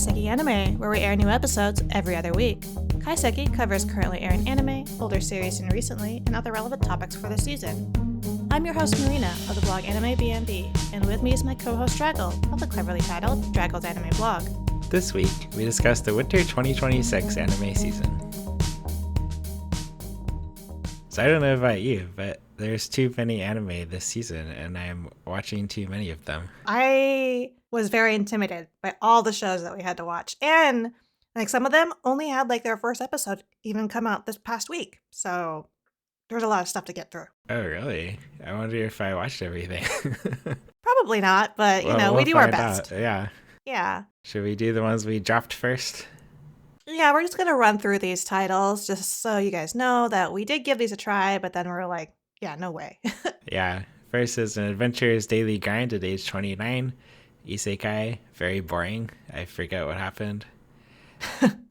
Kaiseki Anime, where we air new episodes every other week. Kaiseki covers currently airing anime, older series and recently, and other relevant topics for the season. I'm your host Marina of the blog Anime BNB, and with me is my co-host Draggle of the cleverly titled Draggle's Anime blog. This week, we discuss the Winter 2026 anime season. So I don't know about you, but there's too many anime this season, and I'm watching too many of them. I was very intimidated by all the shows that we had to watch, and like some of them only had like their first episode even come out this past week, so there's a lot of stuff to get through. Oh, really? I wonder if I watched everything. Probably not, but you know, we'll we do our find best. out. Yeah. Should we do the ones we dropped first? Yeah, we're just going to run through these titles just so you guys know that we did give these a try, but then we're like, yeah, no way. Yeah. First is an adventurer's daily grind at age 29. Isekai, very boring. I forget what happened.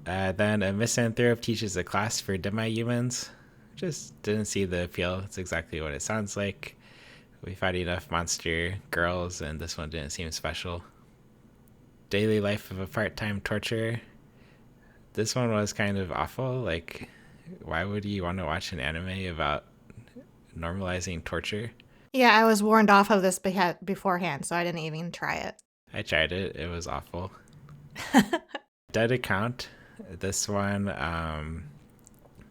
Then a Misanthrope teaches a class for Demi-Humans. Just didn't see the appeal. It's exactly what it sounds like. We've had enough monster girls, and this one didn't seem special. Daily life of a part-time torturer. This one was kind of awful. Like, why would you want to watch an anime about normalizing torture? Yeah, I was warned off of this beforehand, so I didn't even try it. I tried it. It was awful. Dead Account. This one,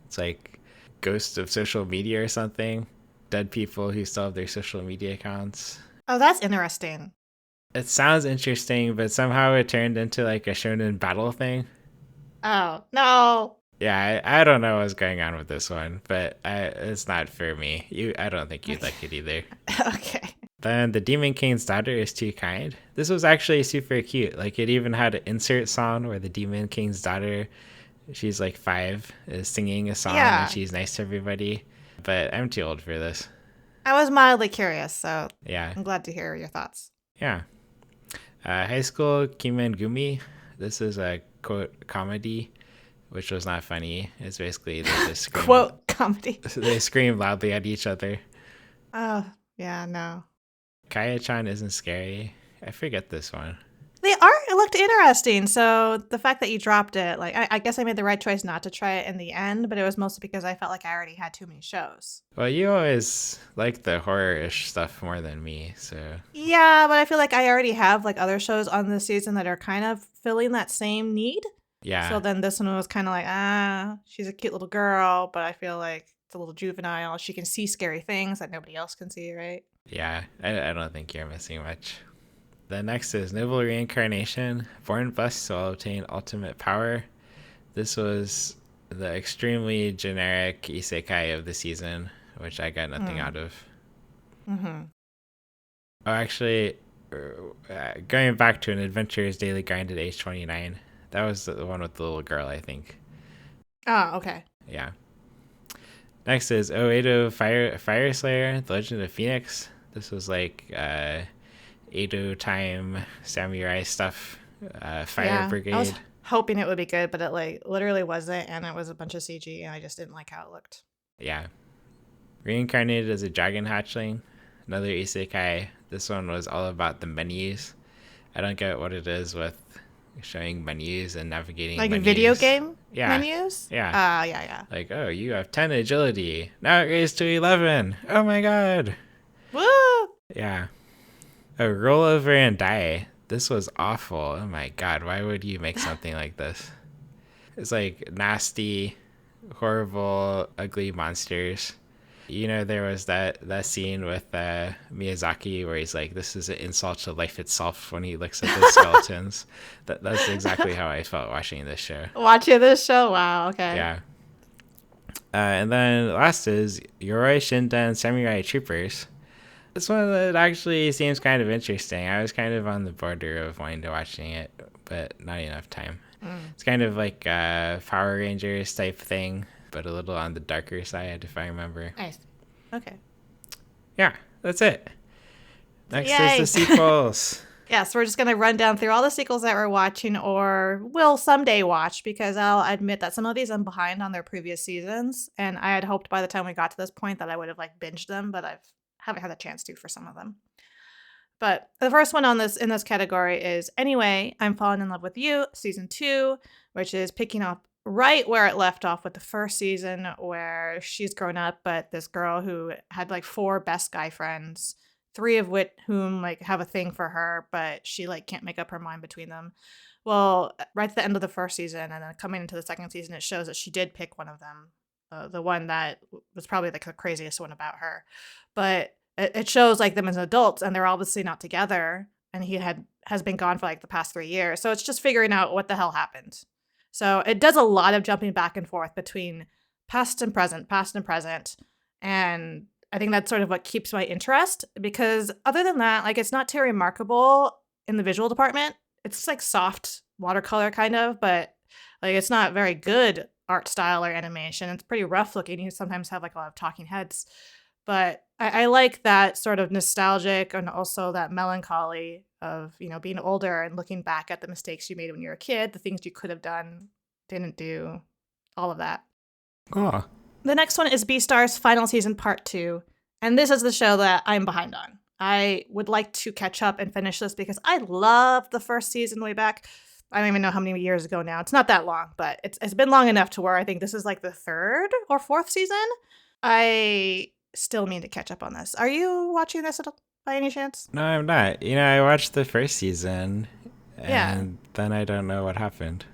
it's like Ghost of Social Media or something. Dead people who still have their social media accounts. Oh, that's interesting. It sounds interesting, but somehow it turned into like a shonen battle thing. Oh, no. Yeah, I don't know what's going on with this one, but it's not for me. I don't think you'd like it either. Okay. Then The Demon King's Daughter is Too Kind. This was actually super cute. Like, it even had an insert song where the Demon King's daughter, she's like 5, is singing a song and she's nice to everybody. But I'm too old for this. I was mildly curious, so yeah, I'm glad to hear your thoughts. Yeah. High School Kimengumi. This is a quote comedy, which was not funny. It's basically they just scream, quote comedy. They scream loudly at each other. Oh, yeah, no. Kaya-chan isn't scary. I forget this one. The art, it looked interesting. So the fact that you dropped it, like, I guess I made the right choice not to try it in the end, but it was mostly because I felt like I already had too many shows. Well, you always like the horror-ish stuff more than me, so. Yeah, but I feel like I already have like other shows on this season that are kind of filling that same need. Yeah. So then this one was kind of like, she's a cute little girl, but I feel like it's a little juvenile. She can see scary things that nobody else can see, right? Yeah, I don't think you're missing much. The next is Noble Reincarnation. Born blessed will obtain ultimate power. This was the extremely generic isekai of the season, which I got nothing out of. Mm-hmm. Oh, actually, going back to an adventurer's daily grind at age 29. That was the one with the little girl, I think. Oh, okay. Yeah. Next is Oedo Fire Slayer, The Legend of Phoenix. This was like Edo time samurai stuff, Fire Brigade. I was hoping it would be good, but it like literally wasn't, and it was a bunch of CG, and I just didn't like how it looked. Yeah. Reincarnated as a dragon hatchling, another isekai. This one was all about the menus. I don't get what it is with showing menus and navigating like menus. Video game menus? Yeah. Yeah. Like, oh, you have 10 agility. Now it raised to 11. Oh my god. Woo! Yeah. Oh, roll over and die. This was awful. Oh my god, why would you make something like this? It's like nasty, horrible, ugly monsters. You know, there was that scene with Miyazaki where he's like, this is an insult to life itself when he looks at the skeletons. That's exactly how I felt watching this show. Watching this show? Wow, okay. Yeah. And then last is Yoroi-Shinden Samurai Troopers. This one that actually seems kind of interesting. I was kind of on the border of wanting to watching it, but not enough time. It's kind of like a Power Rangers type thing, but a little on the darker side, if I remember. Nice. Okay. Yeah, that's it. Next Yay. is the sequels. Yeah, so we're just going to run down through all the sequels that we're watching or will someday watch, because I'll admit that some of these I'm behind on their previous seasons, and I had hoped by the time we got to this point that I would have like binged them, but I haven't had a chance to for some of them. But the first one on this in this category is Anyway, I'm Falling in Love with You, season 2, which is picking up right where it left off with the first season, where she's grown up, but this girl who had like 4 best guy friends, 3 of which whom like have a thing for her, but she like can't make up her mind between them. Well, right at the end of the first season and then coming into the second season, it shows that she did pick one of them, the one that was probably like the craziest one about her. But it shows like them as adults, and they're obviously not together, and he has been gone for like the past 3 years. So it's just figuring out what the hell happened. So it does a lot of jumping back and forth between past and present. And I think that's sort of what keeps my interest, because other than that, like, it's not too remarkable in the visual department. It's like soft watercolor kind of, but like it's not very good art style or animation. It's pretty rough looking. You sometimes have like a lot of talking heads. But I like that sort of nostalgic and also that melancholy of, you know, being older and looking back at the mistakes you made when you were a kid, the things you could have done, didn't do, all of that. Oh. The next one is BEASTARS Final Season Part 2. And this is the show that I'm behind on. I would like to catch up and finish this because I loved the first season way back. I don't even know how many years ago now. It's not that long, but it's been long enough to where I think this is like the 3rd or 4th season. I still mean to catch up on this. Are you watching this by any chance? No, I'm not. You know, I watched the first season, and then I don't know what happened.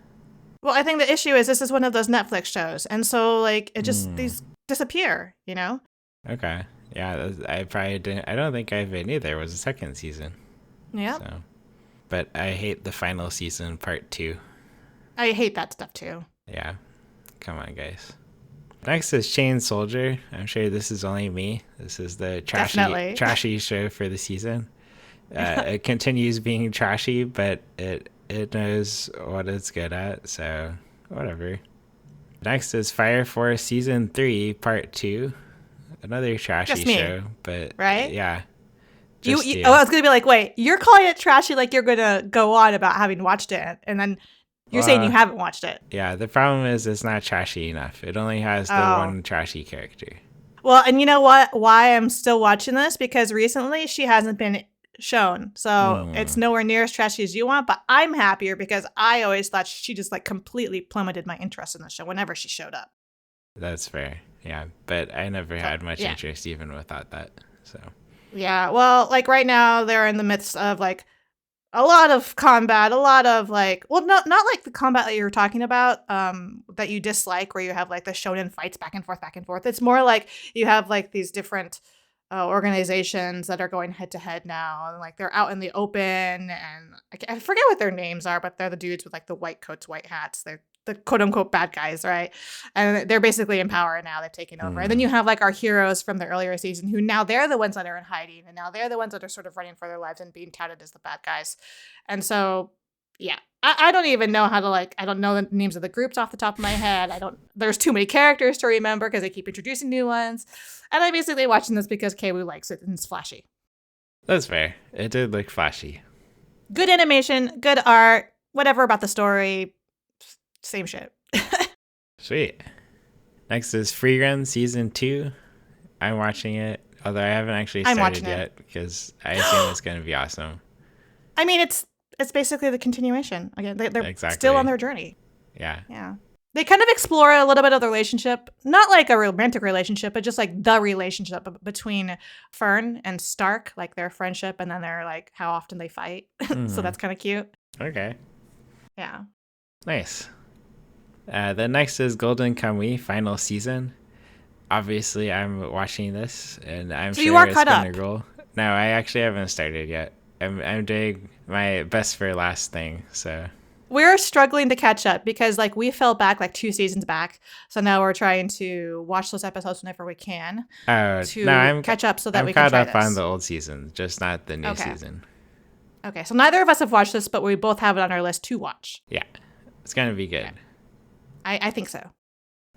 Well, I think the issue is this is one of those Netflix shows, and so like it just these disappear, you know? Okay. Yeah, I probably didn't. I don't think I've been either. It was the second season. Yeah. So, but I hate the final season part 2. I hate that stuff too. Yeah. Come on, guys. Next is Chain Soldier. I'm sure this is only me. This is the trashy show for the season. It continues being trashy, but it knows what it's good at, so whatever. Next is Fire Force Season 3, Part 2. Another trashy show, but right? Yeah. I was going to be like, wait, you're calling it trashy like you're going to go on about having watched it, and then you're saying you haven't watched it. Yeah, the problem is it's not trashy enough. It only has the one trashy character. Well, and you know what? Why I'm still watching this? Because recently she hasn't been shown. So it's nowhere near as trashy as you want, but I'm happier because I always thought she just like completely plummeted my interest in the show whenever she showed up. That's fair. Yeah, but I never had much interest even without that. So yeah, well, like right now they're in the midst of like a lot of combat, a lot of like, well, not like the combat that you were talking about, that you dislike, where you have like the shonen fights back and forth. It's more like you have like these different organizations that are going head to head now, and like they're out in the open, and I forget what their names are, but they're the dudes with like the white coats, white hats. They're the quote unquote bad guys, right? And they're basically in power now. They've taken over. And then you have like our heroes from the earlier season who now they're the ones that are in hiding, and now they're the ones that are sort of running for their lives and being touted as the bad guys. And so, yeah, I don't even know how to like, I don't know the names of the groups off the top of my head. There's too many characters to remember because they keep introducing new ones. And I'm basically watching this because Kamuy likes it and it's flashy. That's fair. It did look flashy. Good animation, good art, whatever about the story. Same shit. Sweet. Next is Frieren Season 2. I'm watching it, although I haven't actually started yet because I assume it's going to be awesome. I mean, it's basically the continuation. Again, they're still on their journey. Yeah. Yeah. They kind of explore a little bit of the relationship, not like a romantic relationship, but just like the relationship between Fern and Stark, like their friendship, and then they're like how often they fight. So that's kind of cute. Okay. Yeah. Nice. The next is Golden Kamuy Final Season. Obviously, I'm watching this, and I'm sure it's going to roll. No, I actually haven't started yet. I'm doing my best for last thing, so. We're struggling to catch up because like we fell back like 2 seasons back. So now we're trying to watch those episodes whenever we can to catch up so that we can try this. I'm caught up on the old season, just not the new season. Okay, so neither of us have watched this, but we both have it on our list to watch. Yeah, it's going to be good. Okay. I think so.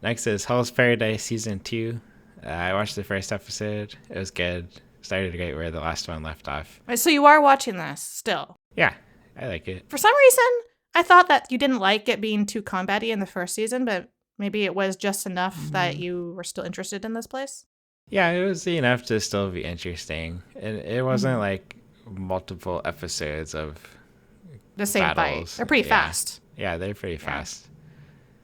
Next is Hell's Paradise Season 2. I watched the first episode. It was good. Started right where the last one left off. So you are watching this still? Yeah, I like it. For some reason, I thought that you didn't like it being too combat-y in the first season, but maybe it was just enough that you were still interested in this place? Yeah, it was enough to still be interesting. It wasn't like multiple episodes of the same battles. fight. They're pretty fast. Yeah, they're pretty fast.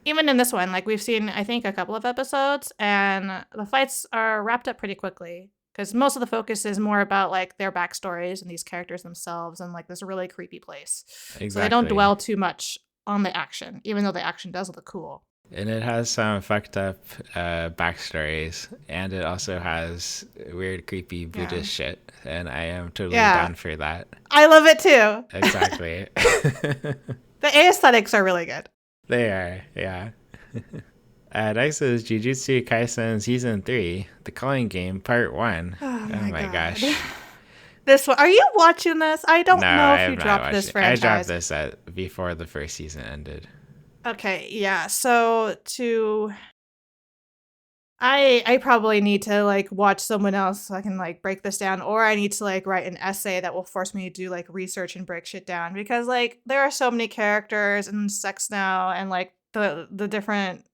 Even in this one, like we've seen, I think, a couple of episodes, and the fights are wrapped up pretty quickly because most of the focus is more about like their backstories and these characters themselves and like this really creepy place. Exactly. So they don't dwell too much on the action, even though the action does look cool. And it has some fucked up backstories, and it also has weird, creepy Buddhist shit, and I am totally down for that. I love it too. Exactly. The aesthetics are really good. They are, yeah. Next is Jujutsu Kaisen Season 3, The Culling Game, Part 1. Oh my gosh. This one, are you watching this? I don't know if you dropped this franchise. I dropped this before the first season ended. Okay, yeah. So I probably need to like watch someone else so I can like break this down, or I need to like write an essay that will force me to do like research and break shit down because like there are so many characters and sex now and like the different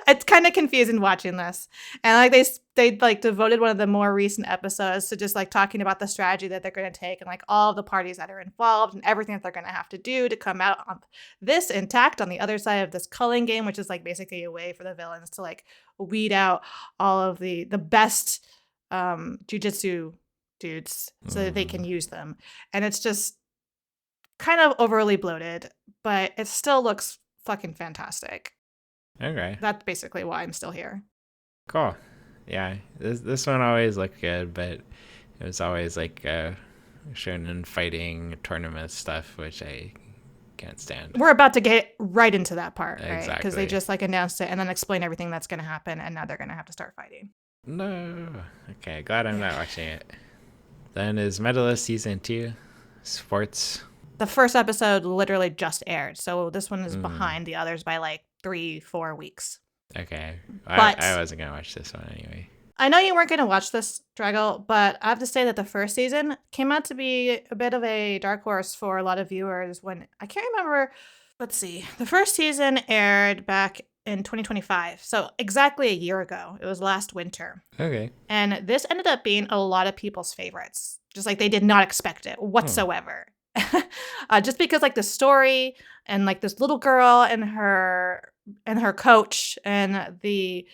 it's kind of confusing watching this. And like they like devoted one of the more recent episodes to just like talking about the strategy that they're going to take and like all of the parties that are involved and everything that they're going to have to do to come out on this intact on the other side of this culling game, which is like basically a way for the villains to like weed out all of the best jujutsu dudes so that they can use them. And it's just kind of overly bloated, but it still looks fucking fantastic. Okay. That's basically why I'm still here. Cool. Yeah. This one always looked good, but it was always like shonen fighting tournament stuff, which I can't stand. We're about to get right into that part, right? Exactly. Because they just like announced it and then explain everything that's going to happen, and now they're going to have to start fighting. No. Okay, glad I'm not watching it. Then is Medalist Season 2, Sports. The first episode literally just aired, so this one is behind the others by like 3-4 weeks. Okay. But I wasn't going to watch this one anyway. I know you weren't going to watch this, Drago, but I have to say that the first season came out to be a bit of a dark horse for a lot of viewers when, I can't remember, let's see. The first season aired back in 2025, so exactly a year ago. It was last winter. Okay. And this ended up being a lot of people's favorites. Just like they did not expect it whatsoever. Just because like the story and like this little girl and her coach and the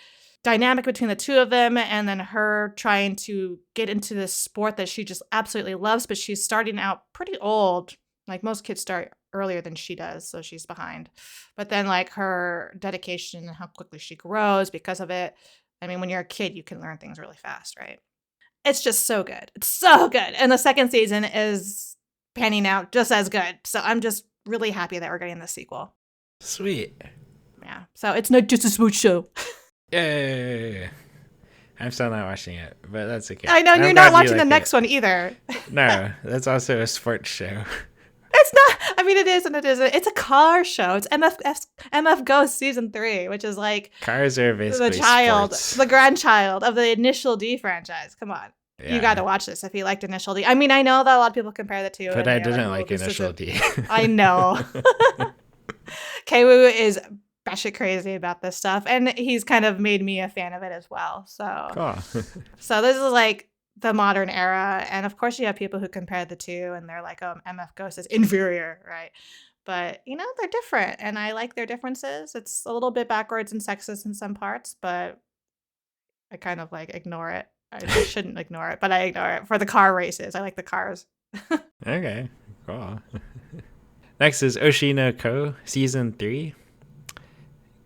dynamic between the two of them, and then her trying to get into this sport that she just absolutely loves, but she's starting out pretty old. Like most kids start earlier than she does, so she's behind. But then like her dedication and how quickly she grows because of it. I mean, when you're a kid, you can learn things really fast, right? It's just so good. It's so good. And the second season is panning out just as good. So I'm just really happy that we're getting this sequel. Sweet. Yeah. So it's not just a smooth show. Yay. I'm still not watching it, but that's okay. I know, you're not watching the next one either. No, that's also a sports show. It's not. I mean, it is and it isn't. It's a car show. It's MF Ghost Season 3, which is like cars are basically sports. The grandchild of the Initial D franchise. Come on. Yeah. You got to watch this if you liked Initial D. I mean, I know that a lot of people compare the two. But I didn't like Initial D. I know. Keiwu is batshit crazy about this stuff, and he's kind of made me a fan of it as well. So, cool. So this is like the modern era, and of course you have people who compare the two, and they're like, "Oh, MF Ghost is inferior," right? But you know they're different, and I like their differences. It's a little bit backwards and sexist in some parts, but I kind of like ignore it. I shouldn't ignore it, but I ignore it for the car races. I like the cars. Okay, cool. Next is OSHI NO KO Season 3.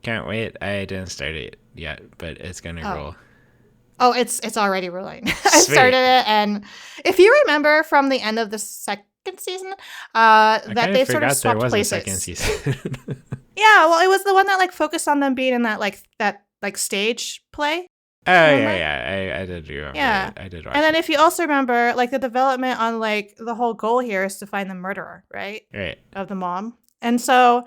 Can't wait. I didn't start it yet, but it's gonna roll. Oh, it's already rolling. I started it, and if you remember from the end of the second season, that they sort of swapped places. A second season. Yeah, well, it was the one that like focused on them being in that stage play. Oh, yeah. I did remember. Yeah. I did watch And then it. if you also remember, like the development on like the whole goal here is to find the murderer, right? Right. Of the mom. And so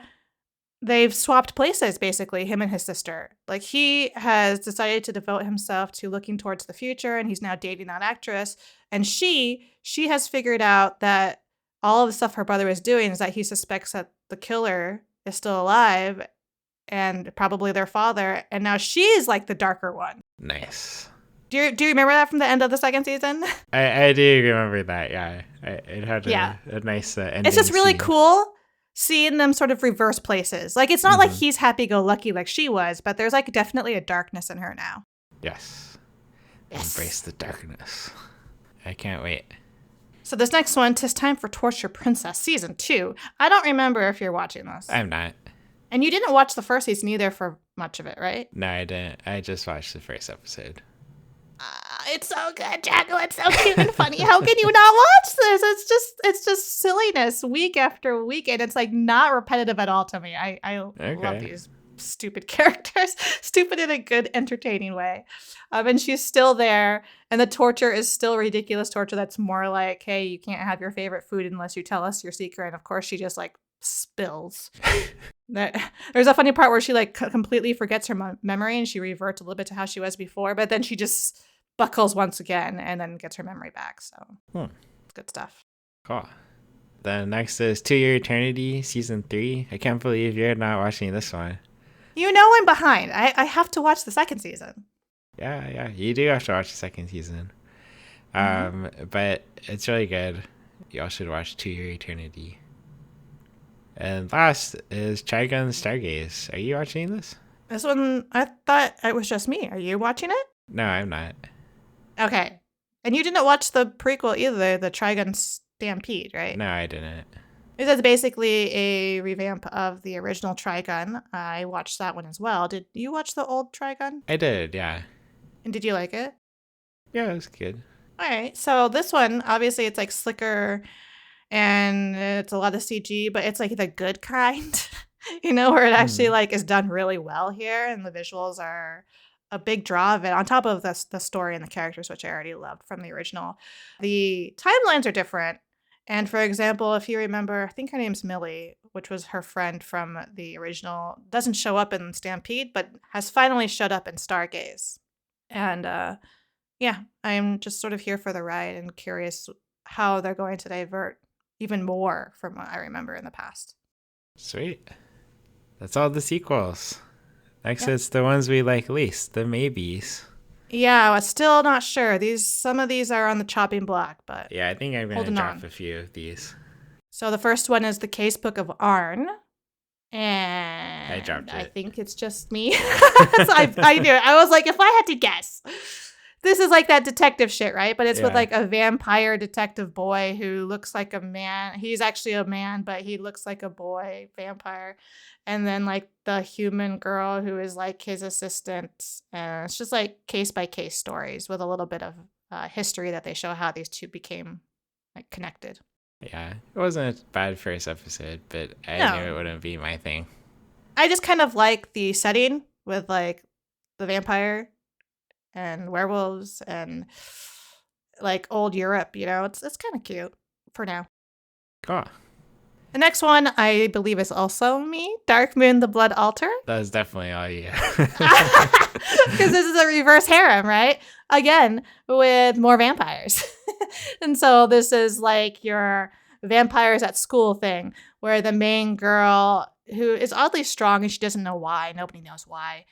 they've swapped places, basically, him and his sister. Like he has decided to devote himself to looking towards the future, and he's now dating that actress. And she has figured out that all of the stuff her brother is doing is that he suspects that the killer is still alive and probably their father. And now she's like the darker one. Nice. Do you remember that from the end of the second season? I do remember that, yeah. It had a nice ending. It's just really scene. cool seeing them sort of reverse places. Like, it's not like he's happy-go-lucky like she was, but there's, like, definitely a darkness in her now. Yes. Embrace the darkness. I can't wait. So this next one, 'Tis Time for Torture Princess, Season 2. I don't remember if you're watching this. I'm not. And you didn't watch the first season either for much of it, right? No, I didn't. I just watched the first episode. It's so good, Jacko. It's so cute and funny. How can you not watch this? It's just silliness week after week, and it's like not repetitive at all to me. I love these stupid characters, stupid in a good, entertaining way. And she's still there, and the torture is still ridiculous torture. That's more like, hey, you can't have your favorite food unless you tell us your secret. And of course, she just like spills. There's a funny part where she like completely forgets her memory and she reverts a little bit to how she was before, but then she just buckles once again and then gets her memory back. So it's good stuff. Cool. Then next is To Your Eternity Season 3. I can't believe you're not watching this one. You know I'm behind. I have to watch the second season. Yeah, you do have to watch the second season. But it's really good. Y'all should watch To Your Eternity. And last is TRIGUN STARGAZE. Are you watching this? This one, I thought it was just me. Are you watching it? No, I'm not. Okay. And you didn't watch the prequel either, the TRIGUN Stampede, right? No, I didn't. This is basically a revamp of the original TRIGUN. I watched that one as well. Did you watch the old TRIGUN? I did, yeah. And did you like it? Yeah, it was good. All right. So this one, obviously, it's like slicker and it's a lot of CG, but it's like the good kind, where it actually like is done really well here. And the visuals are a big draw of it on top of the story and the characters, which I already loved from the original. The timelines are different. And for example, if you remember, I think her name's Millie, which was her friend from the original, doesn't show up in Stampede, but has finally showed up in STARGAZE. And I'm just sort of here for the ride and curious how they're going to divert even more from what I remember in the past. Sweet. That's all the sequels. Next is the ones we like least, the maybes. Yeah, I'm still not sure. Some of these are on the chopping block, but yeah, I think I'm going to drop a few of these. So the first one is the Casebook of Arne. And I dropped it. I think it's just me. So I knew it. I was like, if I had to guess, this is like that detective shit, right? But it's with like a vampire detective boy who looks like a man. He's actually a man, but he looks like a boy vampire. And then like the human girl who is like his assistant. And it's just like case by case stories with a little bit of history that they show how these two became like connected. Yeah, it wasn't a bad first episode, but I knew it wouldn't be my thing. I just kind of like the setting with like the vampire and werewolves and like old Europe, it's kind of cute for now. Cool. The next one I believe is also me, Dark Moon, the Blood Altar. That was definitely all you. Because this is a reverse harem, right? Again, with more vampires. And so this is like your vampires at school thing where the main girl, who is oddly strong and she doesn't know why, nobody knows why,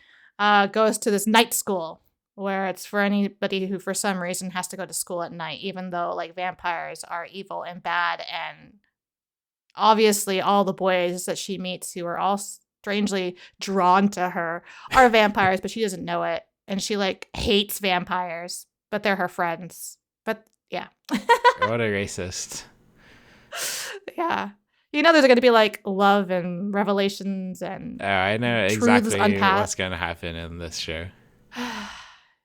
goes to this night school where it's for anybody who for some reason has to go to school at night, even though like vampires are evil and bad. And obviously all the boys that she meets who are all strangely drawn to her are vampires, but she doesn't know it. And she like hates vampires, but they're her friends. But yeah. What a racist. Yeah. There's going to be like love and revelations and I know exactly what's going to happen in this show.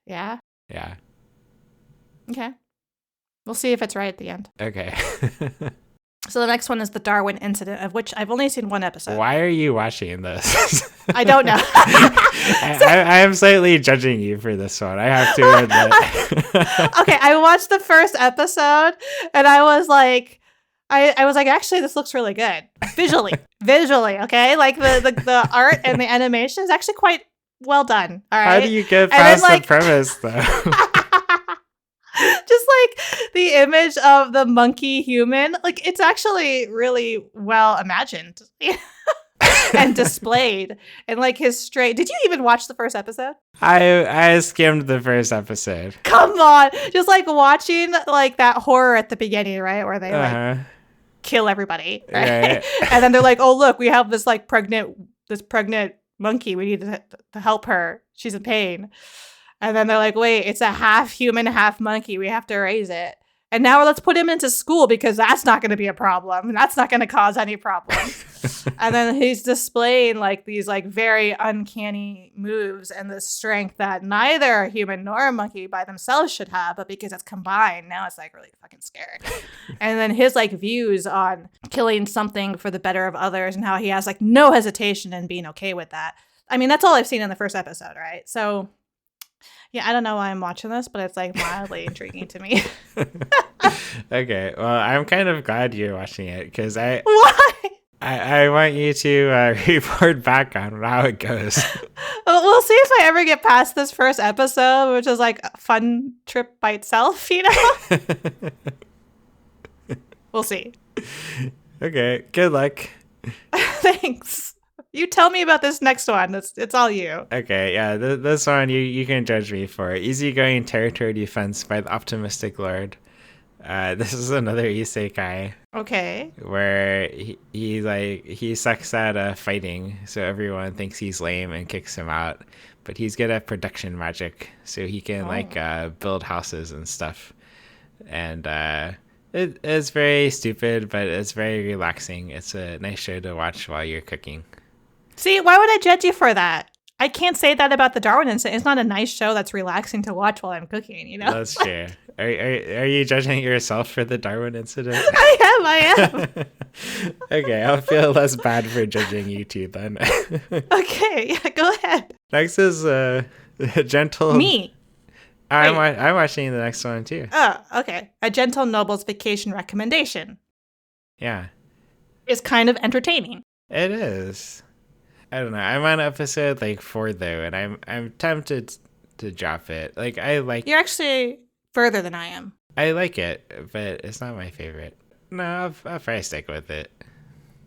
Yeah? Yeah. Okay. We'll see if it's right at the end. Okay. So the next one is the Darwin Incident, of which I've only seen one episode. Why are you watching this? I don't know. I am slightly judging you for this one. I have to admit. Okay, I watched the first episode and I was like, actually, this looks really good. Visually, okay? Like the art and the animation is actually quite well done. All right. How do you get past the premise, though? Just like the image of the monkey human, like it's actually really well imagined. and displayed. And like his straight. Did you even watch the first episode? I skimmed the first episode. Come on. Just like watching like that horror at the beginning, right? Where they like kill everybody. Right? And then they're like, oh, look, we have this like pregnant monkey. We need to help her. She's in pain. And then they're like, wait, it's a half human, half monkey. We have to raise it. And now let's put him into school because that's not going to be a problem. That's not going to cause any problems. And then he's displaying like these like very uncanny moves and the strength that neither a human nor a monkey by themselves should have. But because it's combined, now it's like really fucking scary. And then his like views on killing something for the better of others and how he has like no hesitation in being okay with that. I mean, that's all I've seen in the first episode, right? So yeah, I don't know why I'm watching this, but it's like mildly intriguing to me. Okay, well, I'm kind of glad you're watching it because Why? I want you to report back on how it goes. We'll see if I ever get past this first episode, which is like a fun trip by itself, you know? We'll see. Okay, good luck. Thanks. You tell me about this next one. It's all you. Okay, yeah, this one you can judge me for. Easygoing territory defense by the Optimistic Lord. This is another isekai. Okay. Where he sucks at fighting, so everyone thinks he's lame and kicks him out. But he's good at production magic, so he can build houses and stuff. And it's very stupid, but it's very relaxing. It's a nice show to watch while you're cooking. See, why would I judge you for that? I can't say that about the Darwin Incident. It's not a nice show that's relaxing to watch while I'm cooking, you know? That's true. Are you judging yourself for the Darwin Incident? I am. Okay, I'll feel less bad for judging you two then. Okay, yeah, go ahead. Next is Gentle... Me. I'm watching the next one too. Oh, okay. A Gentle Noble's Vacation Recommendation. Yeah. Is kind of entertaining. It is. I don't know. I'm on episode like 4 though, and I'm tempted to drop it. Like You're actually further than I am. I like it, but it's not my favorite. No, I'll probably stick with it.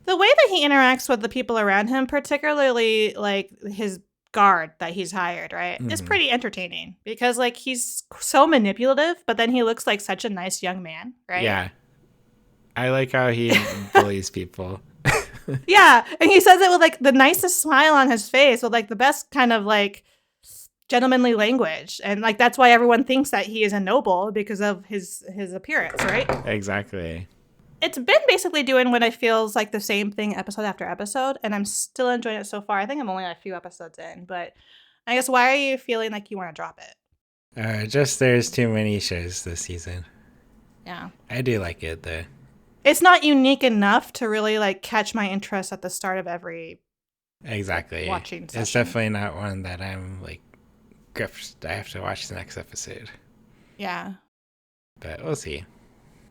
The way that he interacts with the people around him, particularly like his guard that he's hired, right, is pretty entertaining because like he's so manipulative, but then he looks like such a nice young man, right? Yeah. I like how he bullies people. Yeah, and he says it with like the nicest smile on his face, with like the best kind of like gentlemanly language, and like that's why everyone thinks that he is a noble because of his appearance, right? Exactly. It's been basically doing what I feels like the same thing episode after episode, and I'm still enjoying it so far. I think I'm only a few episodes in, but I guess why are you feeling like you want to drop it? Just there's too many shows this season. Yeah. I do like it though. It's not unique enough to really like catch my interest at the start of every watching session. It's definitely not one that I'm like gripped. I have to watch the next episode. Yeah. But we'll see.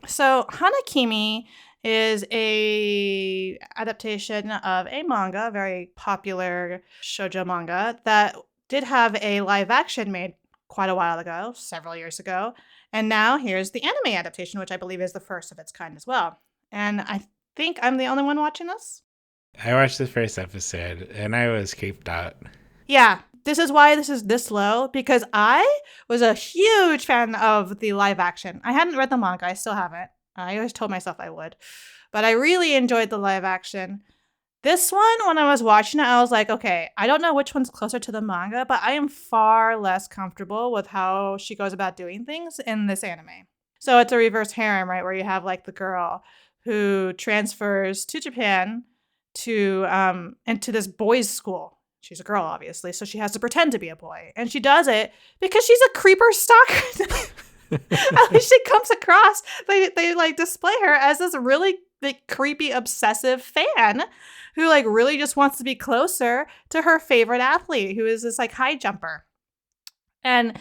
So Hana-Kimi is a adaptation of a manga, a very popular shoujo manga that did have a live action made quite a while ago, several years ago. And now here's the anime adaptation, which I believe is the first of its kind as well. And I think I'm the only one watching this. I watched the first episode and I was creeped out. Yeah, this is why this is this low, because I was a huge fan of the live action. I hadn't read the manga. I still haven't. I always told myself I would. But I really enjoyed the live action. This one, when I was watching it, I was like, okay, I don't know which one's closer to the manga, but I am far less comfortable with how she goes about doing things in this anime. So it's a reverse harem, right? Where you have like the girl who transfers to Japan to into this boys' school. She's a girl, obviously, so she has to pretend to be a boy. And she does it because she's a creeper stalker. At least she comes across, they like display her as this really like creepy, obsessive fan who like really just wants to be closer to her favorite athlete, who is this like high jumper. And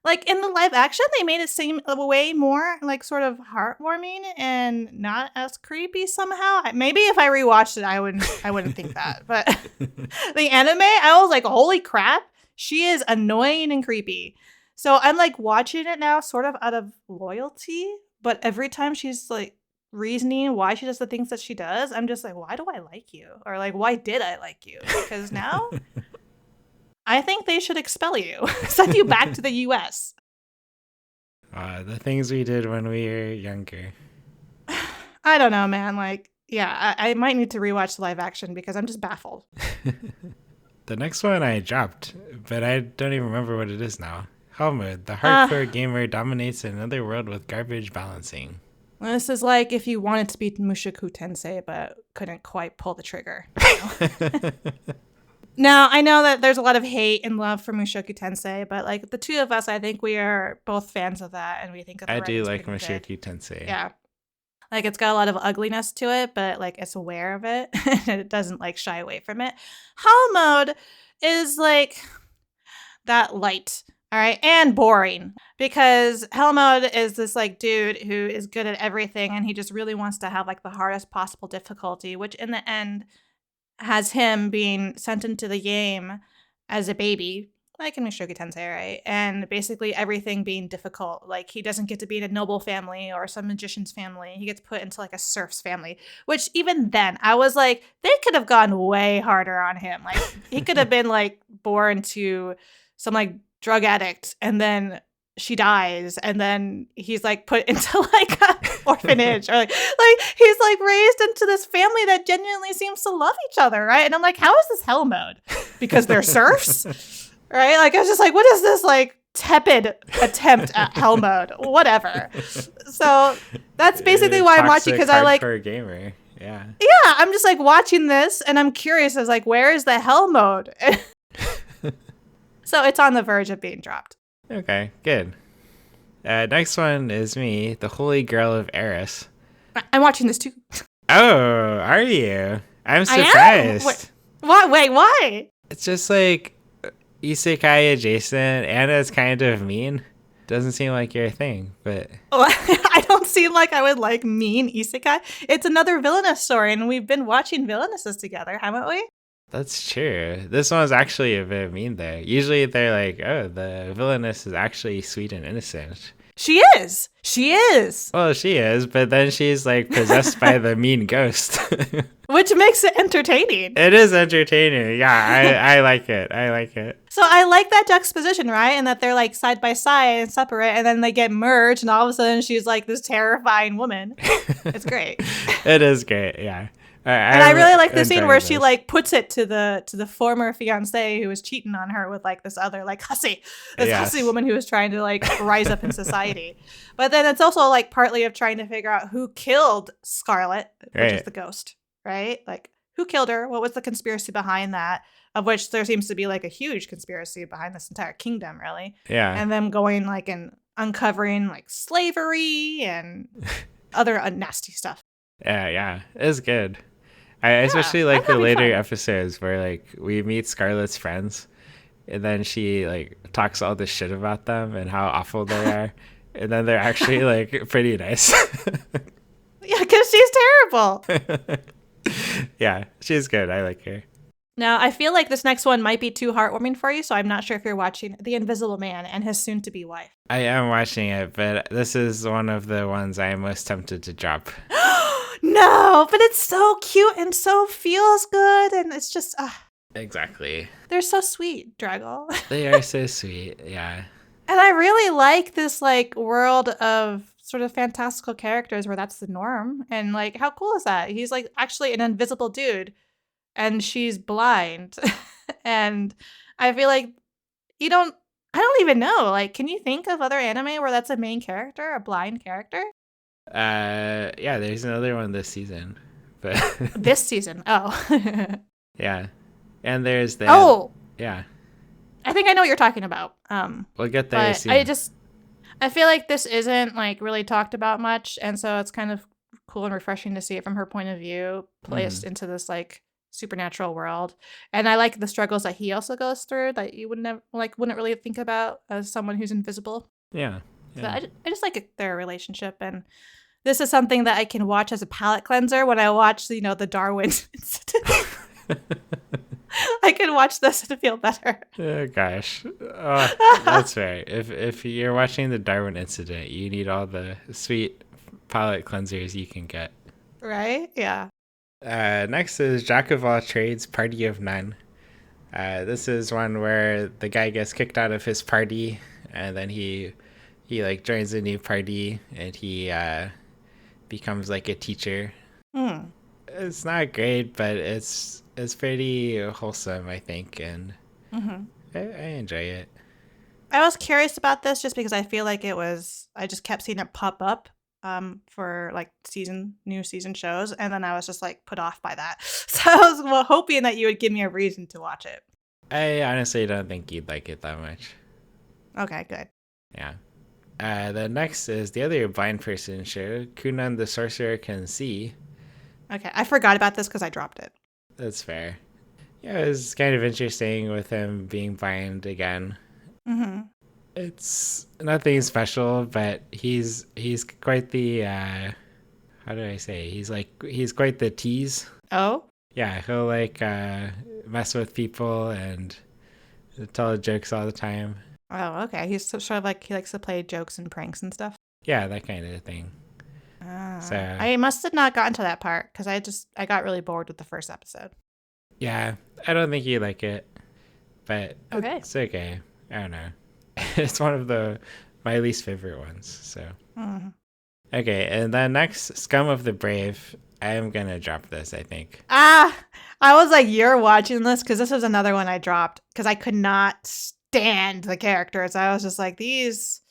like in the live action, they made it seem way more like sort of heartwarming and not as creepy somehow. Maybe if I rewatched it, I wouldn't think that. But the anime, I was like, holy crap, she is annoying and creepy. So I'm like watching it now sort of out of loyalty, but every time she's like reasoning why she does the things that she does, I'm just like, why do I like you? Or like, why did I like you? Because now I think they should expel you, send you back to the US. The things we did when we were younger. I don't know, man. Like, yeah, I might need to rewatch the live action because I'm just baffled. The next one I dropped, but I don't even remember what it is now. Helmut, the hardcore gamer dominates another world with garbage balancing. This is like if you wanted to beat Mushoku Tensei, but couldn't quite pull the trigger. Now, I know that there's a lot of hate and love for Mushoku Tensei, but like the two of us, I think we are both fans of that, and we think that I do like Mushoku Tensei. Yeah. Like it's got a lot of ugliness to it, but like it's aware of it and it doesn't like shy away from it. Hell mode is like that light, all right, and boring because Hell mode is this like dude who is good at everything and he just really wants to have like the hardest possible difficulty, which in the end has him being sent into the game as a baby, like in Mushoku Tensei, right? And basically everything being difficult. Like he doesn't get to be in a noble family or some magician's family. He gets put into like a serf's family, which even then I was like, they could have gone way harder on him. Like he could have been like born to some like drug addict and then she dies and then he's like put into like an orphanage or like he's like raised into this family that genuinely seems to love each other, right? And I'm like, how is this hell mode? Because they're serfs? Right? Like, I was just like, what is this, like, tepid attempt at hell mode? Whatever. So that's basically why I'm watching, because I like... hardcore gamer, yeah. Yeah, I'm just, like, watching this, and I'm curious as, like, where is the hell mode? So it's on the verge of being dropped. Okay, good. Next one is me, the Holy Grail of Eris. I'm watching this, too. Oh, are you? I'm surprised. Wait, why? It's just, like... isekai adjacent and it's kind of mean. Doesn't seem like your thing, but I don't seem like I would like mean isekai. It's another villainous story, and we've been watching villainesses together, haven't we? That's true. This one's actually a bit mean though. Usually they're like, oh, the villainess is actually sweet and innocent. She is. Well, she is, but then she's like possessed by the mean ghost. Which makes it entertaining. It is entertaining. Yeah, I like it. So I like that juxtaposition, right? And that they're like side by side and separate, and then they get merged, and all of a sudden she's like this terrifying woman. It's great. It is great, yeah. And I really like the scene where she like puts it to the former fiance who was cheating on her with like this other like hussy woman who was trying to like rise up in society. But then it's also like partly of trying to figure out who killed Scarlet, which is the ghost, right? Like who killed her? What was the conspiracy behind that? Of which there seems to be like a huge conspiracy behind this entire kingdom, really. Yeah. And them going like and uncovering like slavery and other nasty stuff. Yeah, it's good. I especially like the later episodes where like we meet Scarlett's friends and then she like talks all this shit about them and how awful they are. And then they're actually like pretty nice. Yeah, because she's terrible. Yeah, she's good. I like her. Now, I feel like this next one might be too heartwarming for you, so I'm not sure if you're watching The Invisible Man and his soon-to-be wife. I am watching it, but this is one of the ones I am most tempted to drop. No, but it's so cute and so feels good, and it's just... Exactly. They're so sweet, Draggle. They are so sweet, yeah. And I really like this like world of sort of fantastical characters where that's the norm. And like, how cool is that? He's like actually an invisible dude and she's blind. And I feel like I don't even know. Like, can you think of other anime where that's a main character, a blind character? Yeah, there's another one this season. But this season. Oh. Yeah. And there's that. Oh. Yeah. I think I know what you're talking about. We'll get there but soon. I feel like this isn't like really talked about much, and so it's kind of cool and refreshing to see it from her point of view, placed into this like supernatural world. And I like the struggles that he also goes through that you wouldn't really think about as someone who's invisible. Yeah. So I just like their relationship, and this is something that I can watch as a palate cleanser when I watch the Darwin Incident. I can watch this and feel better. Oh, gosh. That's right. If you're watching the Darwin Incident, you need all the sweet palate cleansers you can get. Right? Yeah. Next is Jack of All Trades, Party of None. This is one where the guy gets kicked out of his party, and then he like joins a new party, and he becomes like a teacher. It's not great, but it's pretty wholesome, I think, and I enjoy it. I was curious about this just because I feel like I just kept seeing it pop up for like new season shows, and then I was just like put off by that. So I was hoping that you would give me a reason to watch it. I honestly don't think you'd like it that much. Okay, good. Yeah. The next is the other blind person show, Kunon the Sorcerer Can See. Okay, I forgot about this because I dropped it. That's fair. Yeah, it was kind of interesting with him being blind again. It's nothing special, but he's quite the how do I say? He's quite the tease. Oh? Yeah, he'll like mess with people and tell jokes all the time. Oh, okay. He's sort of like he likes to play jokes and pranks and stuff. Yeah, that kind of thing. So I must have not gotten to that part because I got really bored with the first episode. Yeah, I don't think you like it, but okay. It's okay. I don't know. It's one of my least favorite ones. So okay, and then next, Scum of the Brave. I am gonna drop this, I think. I was like, you're watching this because this was another one I dropped because I could not stand the characters. I was just like, these.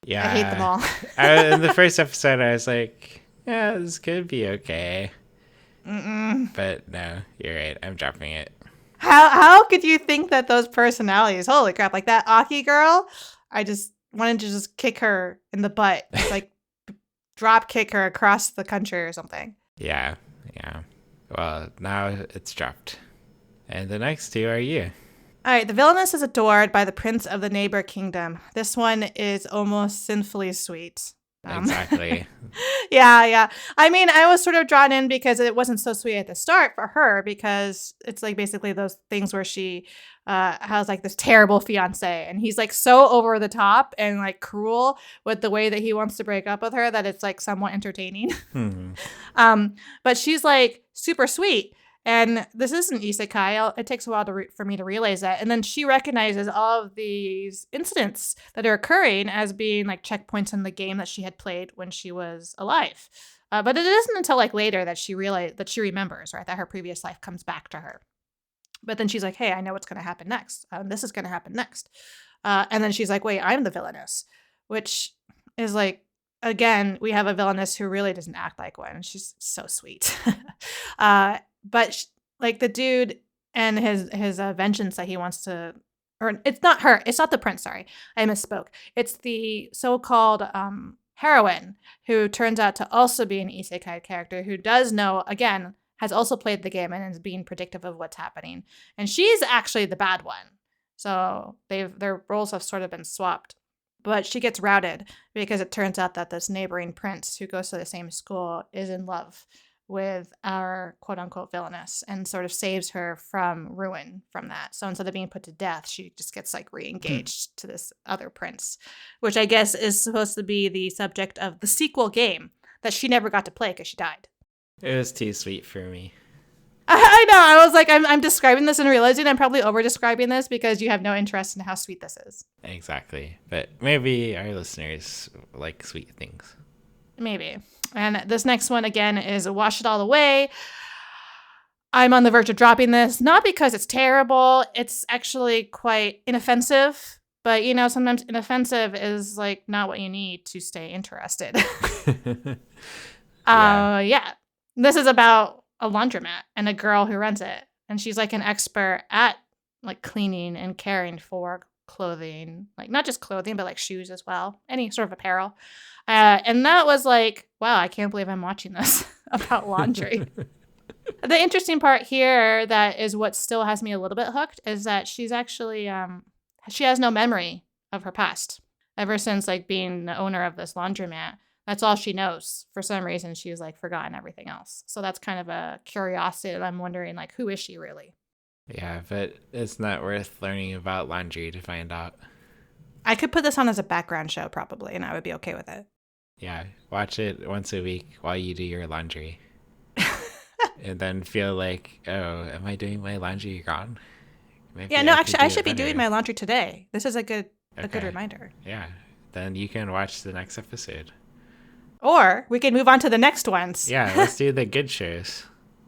Yeah, I hate them all. In the first episode, I was like, yeah, this could be okay. But no, you're right. I'm dropping it. How could you think that those personalities? Holy crap! Like that Aki girl, I just wanted to just kick her in the butt, just like drop kick her across the country or something. Yeah. Well, now it's dropped. And the next two are you. All right, the Villainess is adored by the prince of the neighbor kingdom. This one is almost sinfully sweet. Exactly. Yeah. I mean, I was sort of drawn in because it wasn't so sweet at the start for her because it's like basically those things where she has like this terrible fiance and he's like so over the top and like cruel with the way that he wants to break up with her that it's like somewhat entertaining. But she's like super sweet. And this isn't isekai. It takes a while for me to realize that. And then she recognizes all of these incidents that are occurring as being like checkpoints in the game that she had played when she was alive. But it isn't until like later that she remembers, right, that her previous life comes back to her. But then she's like, hey, I know what's going to happen next. This is going to happen next. And then she's like, wait, I'm the villainess, which is like, again, we have a villainess who really doesn't act like one. She's so sweet. But like the dude and his vengeance that he wants to, or it's not her, it's not the prince. Sorry, I misspoke. It's the so-called heroine who turns out to also be an isekai character who does know, again, has also played the game and is being predictive of what's happening. And she's actually the bad one. So their roles have sort of been swapped. But she gets routed because it turns out that this neighboring prince who goes to the same school is in love with our quote-unquote villainess and sort of saves her from ruin from that. So instead of being put to death, she just gets like re-engaged to this other prince, which I guess is supposed to be the subject of the sequel game that she never got to play because she died. It was too sweet for me. I know. I was like, I'm describing this and realizing I'm probably over-describing this because you have no interest in how sweet this is. Exactly. But maybe our listeners like sweet things. Maybe. And this next one, again, is Wash It All Away. I'm on the verge of dropping this, not because it's terrible. It's actually quite inoffensive. But, you know, sometimes inoffensive is, like, not what you need to stay interested. Yeah. This is about a laundromat and a girl who runs it. And she's, like, an expert at, like, cleaning and caring for clothing. Like, not just clothing, but, like, shoes as well. Any sort of apparel. And that was like, wow, I can't believe I'm watching this about laundry. The interesting part here that is what still has me a little bit hooked is that she's actually, she has no memory of her past. Ever since like being the owner of this laundromat, that's all she knows. For some reason, she's like forgotten everything else. So that's kind of a curiosity that I'm wondering, like, who is she really? Yeah, but it's not worth learning about laundry to find out. I could put this on as a background show probably, and I would be okay with it. Yeah, watch it once a week while you do your laundry. And then feel like, oh, am I doing my laundry wrong? Maybe Yeah, no, I could actually, do I it should be doing better. my laundry today. This is a good Okay. reminder. Yeah. Then you can watch the next episode. Or we can move on to the next ones. Yeah, let's do the good shows.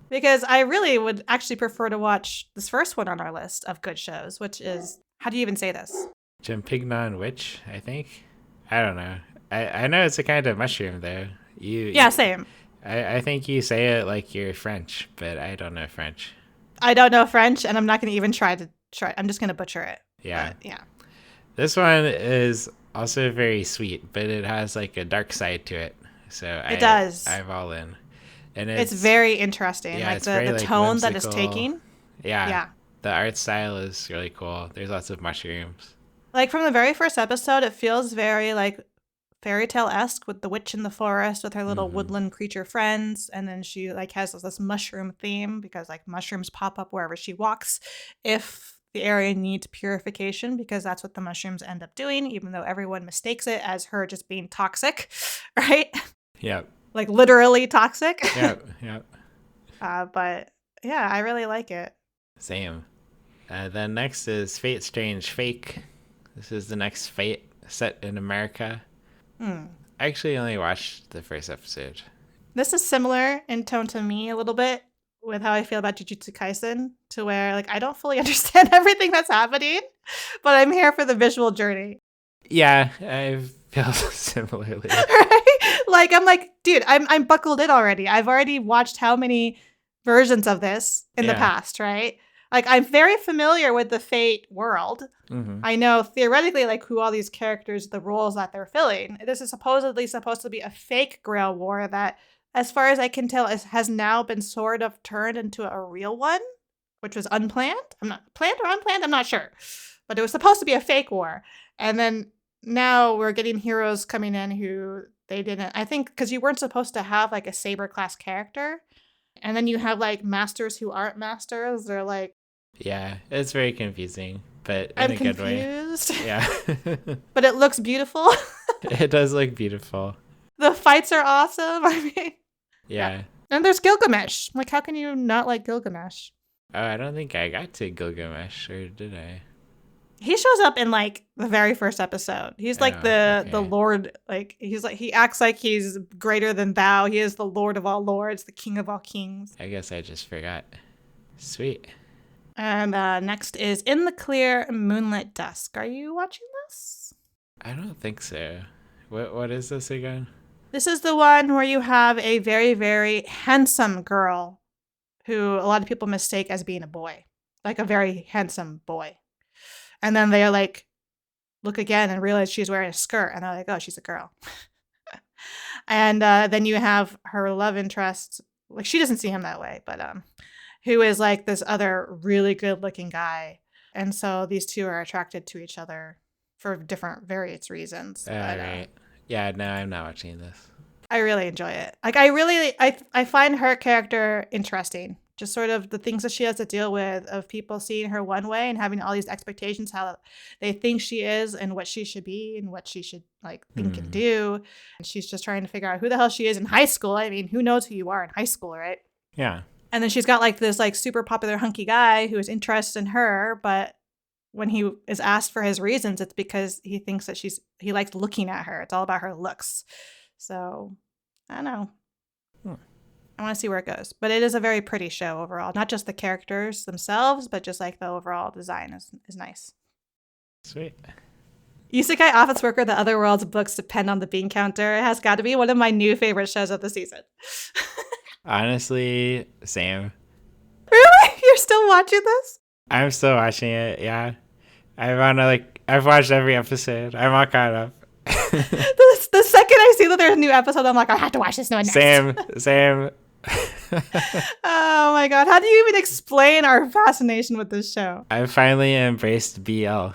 Because I really would actually prefer to watch this first one on our list of good shows, which is, how do you even say this? Champignon Witch, I think. I don't know. I know it's a kind of mushroom, though. Yeah, same. I think you say it like you're French, but I don't know French. I don't know French, and I'm not going to even try. I'm just going to butcher it. Yeah. But, yeah. This one is also very sweet, but it has like a dark side to it. So It does. I'm all in. And It's very interesting. Yeah, like it's the very, like, tone that it's whimsical. taking. Yeah. Yeah. The art style is really cool. There's lots of mushrooms. Like from the very first episode, it feels very like fairy tale-esque with the witch in the forest with her little woodland creature friends, and then she like has this mushroom theme because like mushrooms pop up wherever she walks if the area needs purification, because that's what the mushrooms end up doing, even though everyone mistakes it as her just being toxic, right? Yep. Like literally toxic. Yep. But yeah, I really like it. Same. Then next is Fate Strange Fake. This is the next Fate set in America. I actually only watched the first episode. This is similar in tone to me a little bit with how I feel about Jujutsu Kaisen, to where like I don't fully understand everything that's happening, but I'm here for the visual journey. Yeah, I feel similarly. Right? Like I'm like, dude, I'm buckled in already. I've already watched how many versions of this in the past, right? Like I'm very familiar with the Fate world. I know theoretically like who all these characters, the roles that they're filling. This is supposedly supposed to be a fake Grail war that, as far as I can tell, has now been sort of turned into a real one, which was unplanned. I'm not planned or unplanned. I'm not sure, but it was supposed to be a fake war. And then now we're getting heroes coming in who they didn't. I think because you weren't supposed to have like a Saber class character, and then you have like masters who aren't masters. They're like, yeah, it's very confusing, but in I'm a good way. confused. Yeah. But it looks beautiful. It does look beautiful. The fights are awesome. I mean, Yeah. and there's Gilgamesh. Like, how can you not like Gilgamesh? Oh, I don't think I got to Gilgamesh, or did I? He shows up in like the very first episode. He's like the okay. Lord. Like he acts like he's greater than thou. He is the Lord of all lords, the King of all kings. I guess I just forgot. Sweet. And next is In the Clear, Moonlit Dusk. Are you watching this? I don't think so. What is this again? This is the one where you have a very, very handsome girl who a lot of people mistake as being a boy. Like a very handsome boy. And then they like look again and realize she's wearing a skirt. And they're like, oh, she's a girl. And then you have her love interest. Like she doesn't see him that way, but who is like this other really good looking guy. And so these two are attracted to each other for different various reasons. Right. Yeah, no, I'm not watching this. I really enjoy it. Like I find her character interesting. Just sort of the things that she has to deal with of people seeing her one way and having all these expectations, how they think she is and what she should be and what she should like think and do. And she's just trying to figure out who the hell she is in high school. I mean, who knows who you are in high school, right? Yeah. And then she's got like this like super popular hunky guy who is interested in her, but when he is asked for his reasons, it's because he thinks that he likes looking at her. It's all about her looks. So I don't know. I want to see where it goes. But it is a very pretty show overall. Not just the characters themselves, but just like the overall design is nice. Sweet. Isekai Office Worker, The Other World's books depend on the bean counter. It has got to be one of my new favorite shows of the season. Honestly, same. Really? You're still watching this? I'm still watching it, yeah. I've watched every episode. I'm all caught up. The second I see that there's a new episode, I'm like, I have to watch this next. Same. Oh my god. How do you even explain our fascination with this show? I finally embraced BL.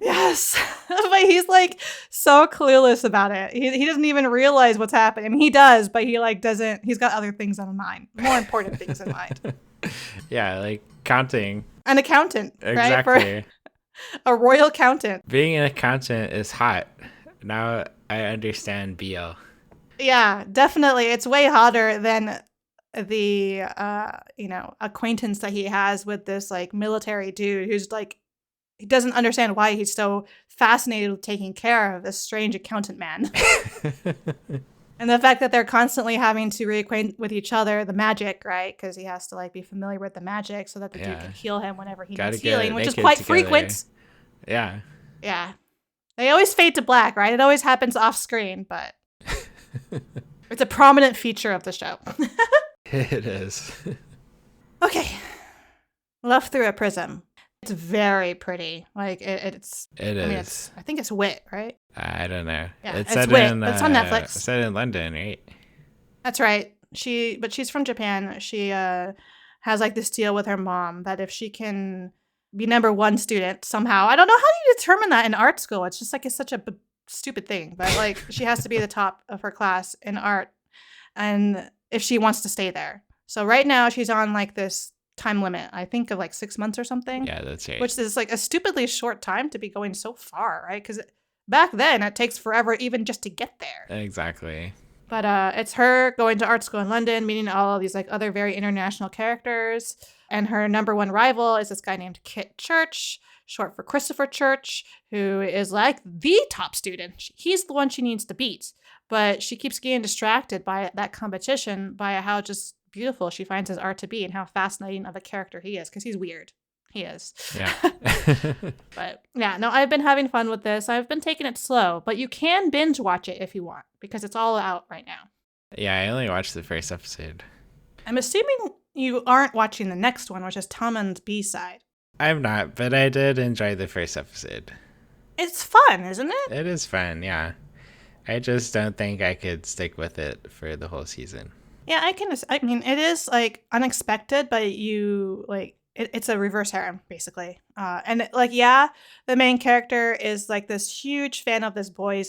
Yes. But he's like so clueless about it. He doesn't even realize what's happening. I mean, he does, but he like doesn't. He's got other things on mind, more important things in mind. Yeah, like counting. An accountant, Exactly. Right? A royal accountant. Being an accountant is hot. Now I understand BL. Yeah, definitely. It's way hotter than the acquaintance that he has with this like military dude who's like he doesn't understand why he's so fascinated with taking care of this strange accountant man. And the fact that they're constantly having to reacquaint with each other, the magic, right? Because he has to like be familiar with the magic so that the dude can heal him whenever he needs healing, which is quite frequent. Yeah. Yeah. They always fade to black, right? It always happens off screen, but it's a prominent feature of the show. It is. Okay. Love Through a Prism. It's very pretty. Like it's. It is. I think it's Wit, right? I don't know. Yeah, it's Wit. It's on Netflix. It's set in London, right? That's right. She's from Japan. She has like this deal with her mom that if she can be number one student somehow, I don't know how do you determine that in art school. It's just like it's such a stupid thing, but like she has to be the top of her class in art, and if she wants to stay there. So right now she's on like this time limit, I think of like 6 months or something. Yeah, that's right. Which is like a stupidly short time to be going so far, right? Because back then it takes forever even just to get there. Exactly. But it's her going to art school in London, meeting all of these like other very international characters. And her number one rival is this guy named Kit Church, short for Christopher Church, who is like the top student. He's the one she needs to beat. But she keeps getting distracted by that competition, by how just beautiful she finds his art to be and how fascinating of a character he is, because he's weird. He is. Yeah. But yeah, no, I've been having fun with this. I've been taking it slow, but you can binge watch it if you want, because it's all out right now. Yeah, I only watched the first episode. I'm assuming you aren't watching the next one, which is Tommen's B-side. I'm not, but I did enjoy the first episode. It's fun, isn't it? It is fun, yeah. I just don't think I could stick with it for the whole season. Yeah, I mean, it is like unexpected, but you like it's a reverse harem basically. And like, yeah, the main character is like this huge fan of this boy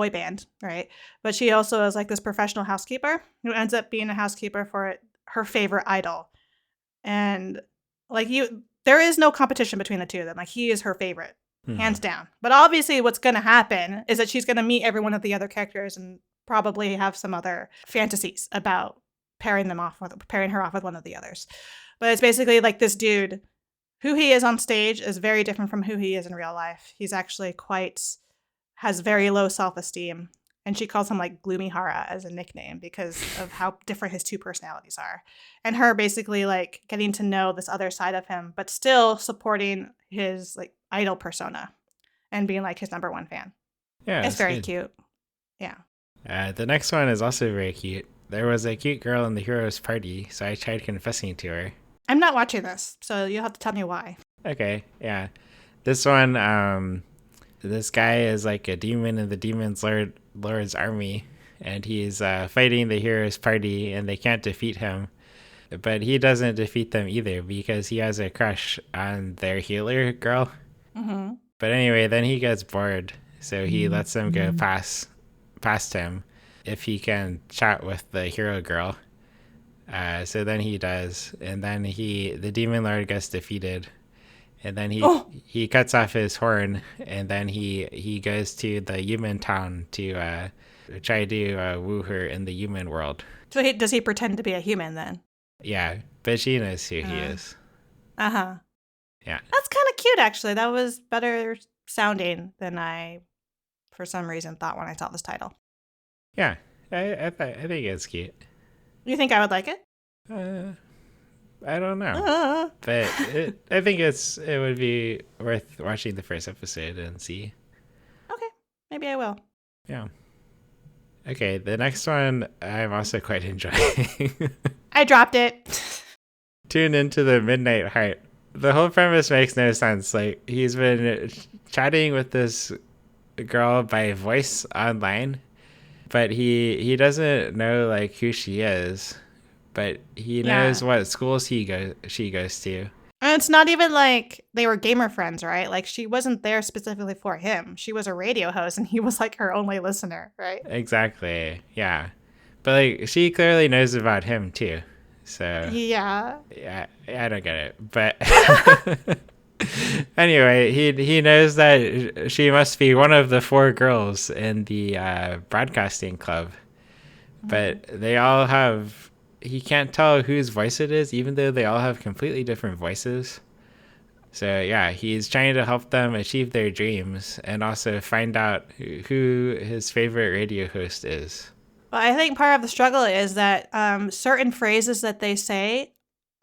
band, right? But she also is like this professional housekeeper who ends up being a housekeeper for her favorite idol. And like there is no competition between the two of them. Like he is her favorite, hands down. But obviously what's going to happen is that she's going to meet every one of the other characters and probably have some other fantasies about pairing her off with one of the others. But it's basically like this dude, who he is on stage is very different from who he is in real life. He's actually has very low self-esteem. And she calls him like Gloomy Hara as a nickname because of how different his two personalities are. And her basically like getting to know this other side of him, but still supporting his like idol persona and being like his number one fan. Yeah, it's very cute. Yeah. The next one is also very cute. There was a cute girl in the hero's party, so I tried confessing to her. I'm not watching this, so you'll have to tell me why. Okay, yeah. This one, this guy is like a demon in the demon's lord's army, and he's fighting the hero's party, and they can't defeat him. But he doesn't defeat them either, because he has a crush on their healer girl. Mm-hmm. But anyway, then he gets bored, so he lets them go past him if he can chat with the hero girl. So then he does, and then the demon lord gets defeated, and then he cuts off his horn, and then he goes to the human town to try to woo her in the human world. So does he pretend to be a human then? Yeah, but she knows who he is. Uh-huh. Yeah. That's kind of cute, actually. That was better sounding than I, for some reason, thought when I saw this title. Yeah, I think it's cute. You think I would like it? I don't know. But I think it would be worth watching the first episode and see. Okay, maybe I will. Yeah. Okay, the next one I'm also quite enjoying. I dropped it. Tune into the Midnight Heart. The whole premise makes no sense. Like, he's been chatting with this girl by voice online, but he doesn't know like who she is, but he knows what schools she goes to. And it's not even like they were gamer friends, right? Like she wasn't there specifically for him. She was a radio host and he was like her only listener, right? Exactly. Yeah. But like she clearly knows about him too. So yeah, I don't get it. But anyway, he knows that she must be one of the 4 girls in the broadcasting club. but they all have, he can't tell whose voice it is, even though they all have completely different voices. So yeah, he's trying to help them achieve their dreams and also find out who his favorite radio host is. Well, I think part of the struggle is that certain phrases that they say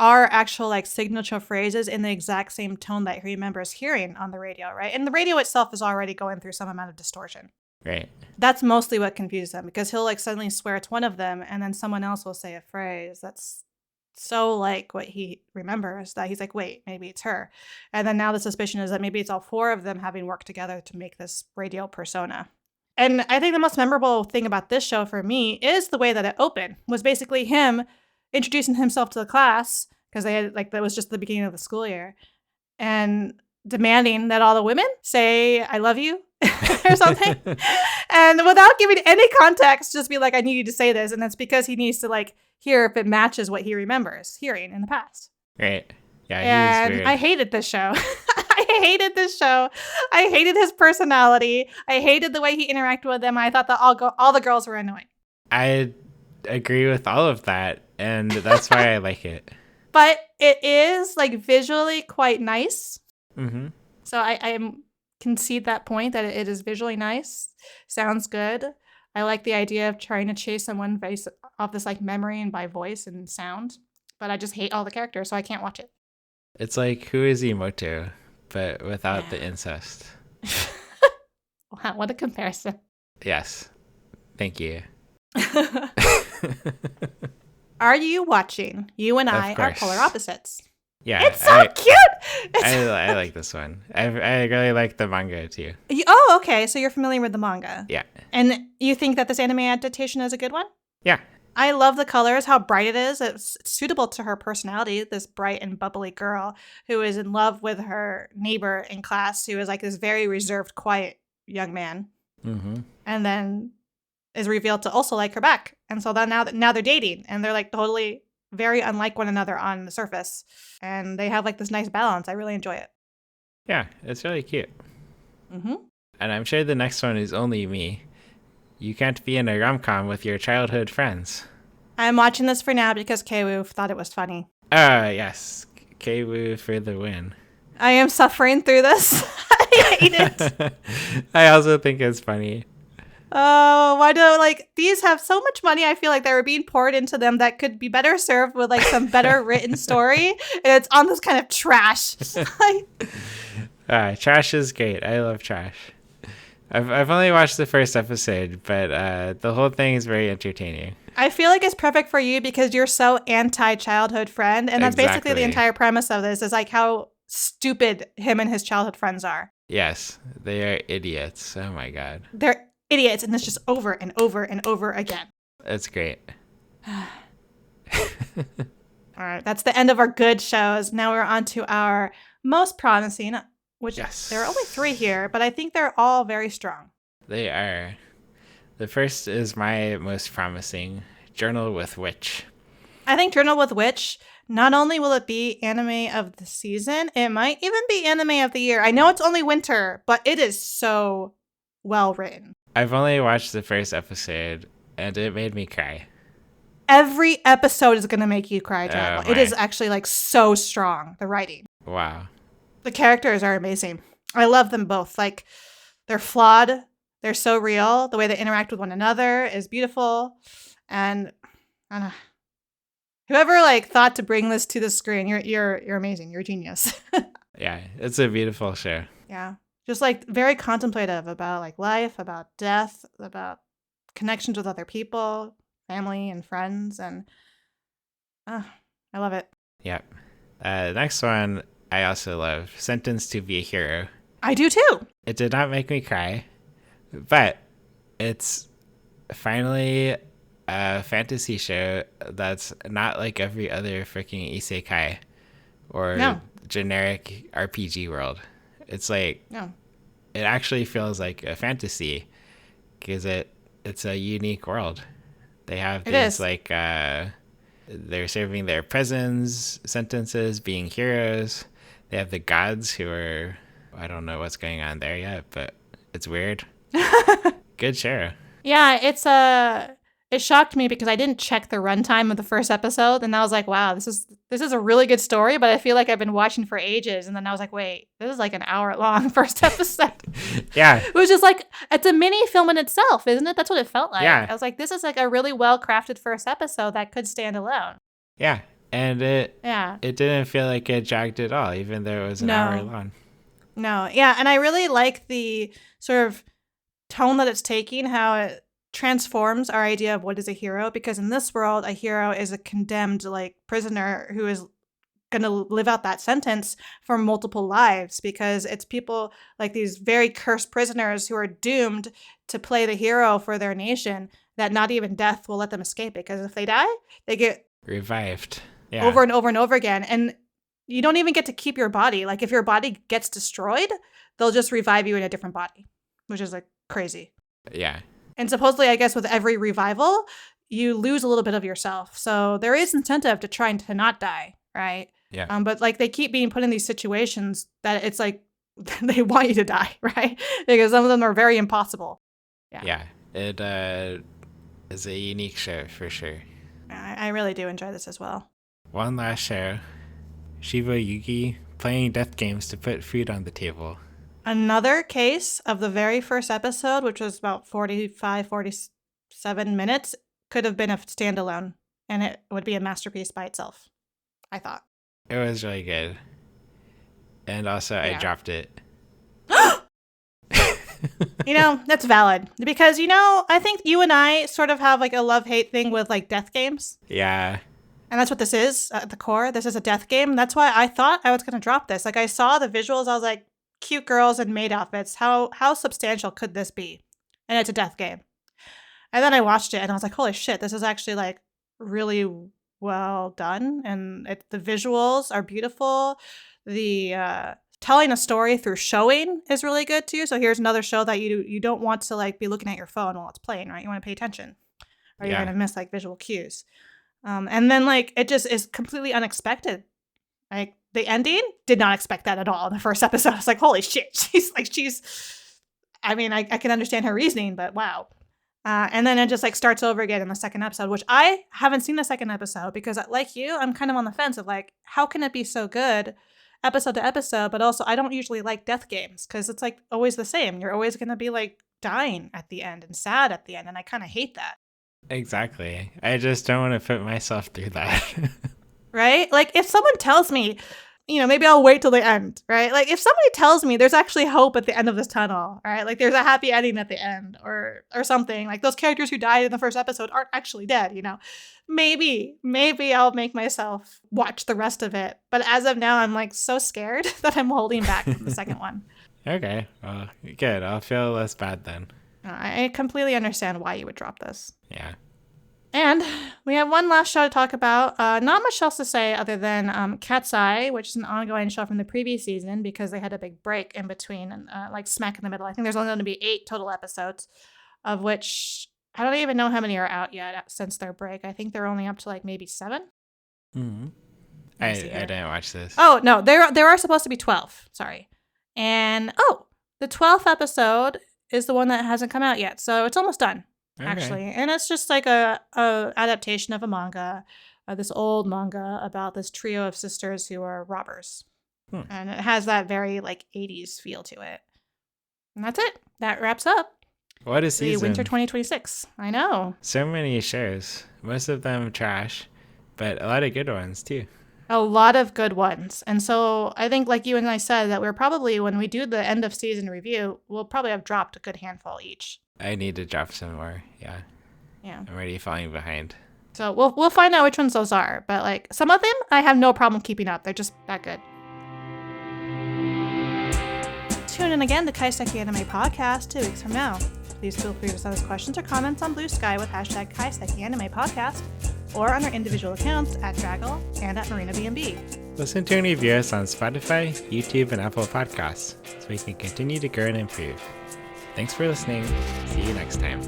are actual like signature phrases in the exact same tone that he remembers hearing on the radio, right? And the radio itself is already going through some amount of distortion. Right. That's mostly what confuses him, because he'll like suddenly swear it's one of them and then someone else will say a phrase that's so like what he remembers that he's like, wait, maybe it's her. And then now the suspicion is that maybe it's all four of them having worked together to make this radio persona. And I think the most memorable thing about this show for me is the way that it opened, was basically him introducing himself to the class, because they had like, that was just the beginning of the school year, and demanding that all the women say, I love you or something. And without giving any context, just be like, I need you to say this. And that's because he needs to like hear if it matches what he remembers hearing in the past. Right. Yeah. And He's weird. I hated this show. I hated this show. I hated his personality. I hated the way he interacted with them. I thought that all the girls were annoying. I agree with all of that, and that's why I like it. But it is like visually quite nice. Mm-hmm. So I concede that point, that it is visually nice. Sounds good. I like the idea of trying to chase someone based off this like memory and by voice and sound. But I just hate all the characters, so I can't watch it. It's like Who is Emoto, but without the incest. Wow, what a comparison. Yes. Thank you. Are you watching You and I Are Polar Opposites? Yeah. It's so cute! I like this one. I really like the manga too. Oh, okay. So you're familiar with the manga. Yeah. And you think that this anime adaptation is a good one? Yeah. I love the colors, how bright it is. It's suitable to her personality, this bright and bubbly girl who is in love with her neighbor in class, who is like this very reserved, quiet young man. Mm-hmm. And then is revealed to also like her back. And so then now they're dating, and they're like totally very unlike one another on the surface. And they have like this nice balance. I really enjoy it. Yeah, it's really cute. Mm-hmm. And I'm sure the next one is only me. You can't be in a rom-com with your childhood friends. I'm watching this for now because Keiwoo thought it was funny. Yes. Keiwoo for the win. I am suffering through this. I hate it. I also think it's funny. Oh, why do like these have so much money? I feel like they were being poured into them that could be better served with like some better written story. And it's on this kind of trash. Trash is great. I love trash. I've only watched the first episode, but the whole thing is very entertaining. I feel like it's perfect for you because you're so anti-childhood friend. And that's basically the entire premise of this, is like how stupid him and his childhood friends are. Yes, they are idiots. Oh my God. They're idiots, and it's just over and over and over again. That's great. All right, that's the end of our good shows. Now we're on to our most promising, which there are only 3 here, but I think they're all very strong. They are. The first is my most promising, Journal with Witch. I think Journal with Witch, not only will it be anime of the season, it might even be anime of the year. I know it's only winter, but it is so well written. I've only watched the first episode, and it made me cry. Every episode is going to make you cry, Jack. It is actually like so strong, the writing. Wow. The characters are amazing. I love them both. Like, they're flawed. They're so real. The way they interact with one another is beautiful. And I don't know. Whoever like thought to bring this to the screen, you're amazing. You're a genius. Yeah, it's a beautiful show. Yeah. Just like very contemplative about like life, about death, about connections with other people, family and friends. And I love it. Yep. Next one I also love, Sentenced to Be a Hero. I do too. It did not make me cry, but it's finally a fantasy show that's not like every other freaking isekai or generic RPG world. It's like, it actually feels like a fantasy because it's a unique world. They have these like, they're serving their prisons, sentences, being heroes. They have the gods who are, I don't know what's going on there yet, but it's weird. Good show. Yeah, it shocked me because I didn't check the runtime of the first episode, and I was like, wow, this is a really good story, but I feel like I've been watching for ages. And then I was like, wait, this is like an hour-long first episode. Yeah. It was just like, it's a mini film in itself, isn't it? That's what it felt like. Yeah. I was like, this is like a really well-crafted first episode that could stand alone. Yeah. And it Yeah. it didn't feel like it dragged at all, even though it was an hour long. No. Yeah, and I really like the sort of tone that it's taking, how it transforms our idea of what is a hero, because in this world a hero is a condemned like prisoner who is going to live out that sentence for multiple lives, because it's people like these very cursed prisoners who are doomed to play the hero for their nation, that not even death will let them escape, because if they die they get revived over and over and over again, and you don't even get to keep your body. Like if your body gets destroyed, they'll just revive you in a different body, which is like crazy. Yeah. And supposedly, I guess, with every revival, you lose a little bit of yourself. So there is incentive to trying to not die, right? Yeah. But like they keep being put in these situations that it's like they want you to die, right? Because some of them are very impossible. Yeah. Yeah. It is a unique show for sure. I really do enjoy this as well. One last show. Shiba Yugi playing death games to put food on the table. Another case of the very first episode, which was about 47 minutes, could have been a standalone, and it would be a masterpiece by itself, I thought. It was really good. And also, I dropped it. That's valid. Because, I think you and I sort of have like a love-hate thing with like death games. Yeah. And that's what this is at the core. This is a death game. That's why I thought I was going to drop this. Like I saw the visuals, I was like, cute girls in maid outfits. How substantial could this be? And it's a death game. And then I watched it and I was like, holy shit, this is actually like really well done. And the visuals are beautiful. The telling a story through showing is really good too. So here's another show that you don't want to like be looking at your phone while it's playing, right? You want to pay attention or you're going to miss like visual cues. And then like it just is completely unexpected. Like the ending, did not expect that at all in the first episode. I was like, holy shit. I can understand her reasoning, but wow. And then it just like starts over again in the second episode, which I haven't seen the second episode because like you, I'm kind of on the fence of like, how can it be so good episode to episode? But also I don't usually like death games because it's like always the same. You're always going to be like dying at the end and sad at the end. And I kind of hate that. Exactly. I just don't want to put myself through that. Right? Like if someone tells me, maybe I'll wait till the end, right? Like if somebody tells me there's actually hope at the end of this tunnel, right? Like there's a happy ending at the end or something, like those characters who died in the first episode aren't actually dead, maybe I'll make myself watch the rest of it. But as of now, I'm like so scared that I'm holding back from the second one. Okay. Well, good. I'll feel less bad then. I completely understand why you would drop this. Yeah. And we have one last show to talk about. Not much else to say other than Cat's Eye, which is an ongoing show from the previous season because they had a big break in between and like smack in the middle. I think there's only going to be 8 total episodes, of which I don't even know how many are out yet since their break. I think they're only up to like maybe 7. Mm-hmm. I didn't watch this. Oh, no, there are supposed to be 12. Sorry. And the 12th episode is the one that hasn't come out yet. So it's almost done. Okay. Actually, and it's just like a adaptation of a manga, this old manga about this trio of sisters who are robbers, and it has that very like 80s feel to it. And that's it. That wraps up. What a season! The winter 2026. I know. So many shows, most of them trash, but a lot of good ones too. A lot of good ones. And so I think, like you and I said, that we're probably, when we do the end of season review, we'll probably have dropped a good handful each. I need to drop some more. Yeah. I'm already falling behind. So we'll find out which ones those are. But like some of them, I have no problem keeping up. They're just that good. Tune in again to Kaiseki Anime Podcast 2 weeks from now. Please feel free to send us questions or comments on Blue Sky with hashtag Kaiseki Anime Podcast or on our individual accounts at Draggle and at Marina B&B. Listen to and review us on Spotify, YouTube, and Apple Podcasts so we can continue to grow and improve. Thanks for listening. See you next time.